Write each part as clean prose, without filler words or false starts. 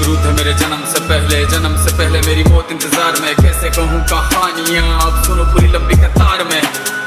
शुरू थे मेरे जन्म से पहले मेरी मौत इंतजार में। कैसे कहूँ कहानियाँ, अब सुनो पूरी लंबी कतार में।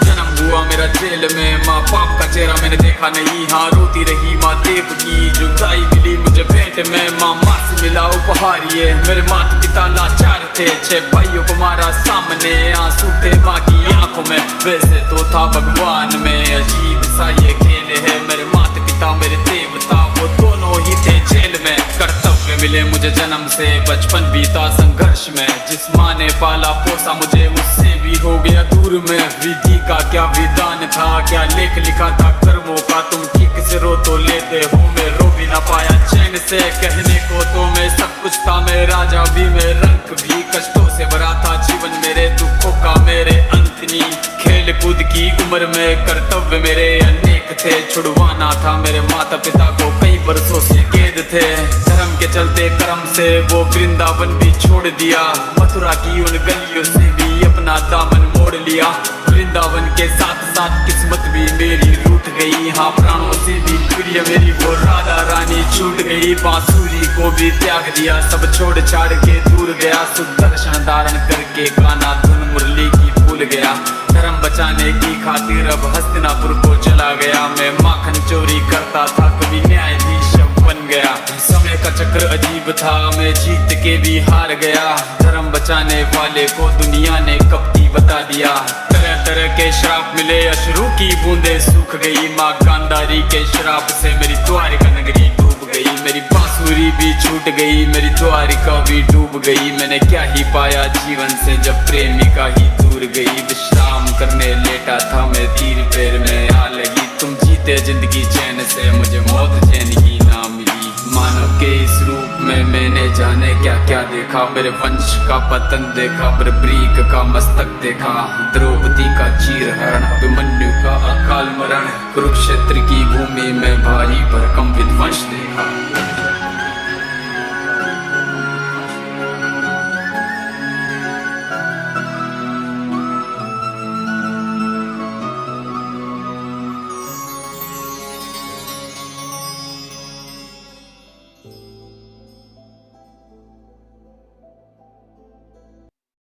जन्म हुआ मेरा जेल में, माँ बाप का चेहरा मैंने देखा नहीं। हाँ रोती रही माँ देव की, जुदाई मिली मुझे भेंट में। माँ से मिला उपहार ये, मेरे माता पिता लाचार थे। 6 भाइयों को मारा सामने, आंसू थे माँ की आंखों में। वैसे तो था भगवान में, अजीब सा ये खेल है। मेरे माता पिता मेरे देवता, वो दोनों ही थे जेल में। कर्तव्य मिले मुझे जन्म से, बचपन बीता संघर्ष में। जिस माँ ने पाला पोसा मुझे, उससे भी हो गया दूर में। विधि का क्या विधान था, क्या लेख लिखा था कर्मों का। तुम ठीक से रो तो लेते हो, मैं रो भी ना पाया चैन से। कहने को तो मैं सब कुछ था, मैं राजा भी, मैं रंग भी। कष्टों से भरा था जीवन मेरे, दुखों का मेरे अंत नहीं। खेल कूद की उम्र में कर्तव्य मेरे अनेक थे। छुड़वाना था मेरे माता पिता को, कई बरसों से कैद थे। धर्म के चलते कर्म से वो वृंदावन भी छोड़ दिया। मथुरा की उन गलियों से भी अपना दामन मोड़ लिया। वृंदावन के साथ साथ किस्मत भी मेरी रूठ गई। हाँ प्राणों से भी प्रिय मेरी वो राधा रानी छूट गई। बांसुरी को भी त्याग दिया, सब छोड़ छाड़ के दूर गया। सुदर्शन धारण करके गाना धुन मुरली की भूल गया। धर्म बचाने की खातिर अब हस्तिनापुर को चला गया। मैं माखन चोरी करता था, कभी न्यायाधीश बन गया। समय का चक्र अजीब था, मैं जीत के भी हार गया। धर्म बचाने वाले को दुनिया ने कपटी बता दिया। तरह तरह के श्राप मिले, अश्रु की बूंदे सूख गई। माँ गांधारी के श्राप से मेरी द्वारिका नगरी डूब गई। मेरी बांसुरी भी छूट गई, मेरी द्वारिका भी डूब गई। मैंने क्या ही पाया जीवन से, जब प्रेमिका ही दूर गई। विश्राम करने लेटा था मैं, तीर पैर में आ लगी। तुम जीते जिंदगी चैन से, मुझे मौत चैन ही ना मिली। मानव के इस रूप में मैंने जाने क्या क्या देखा। मेरे वंश का पतन देखा, बर्बरीक का मस्तक देखा। द्रौपदी का चीरहरण, अभिमन्यु का अकाल मरण। कुरुक्षेत्र की भूमि में भारी भरकम विध्वंस देखा।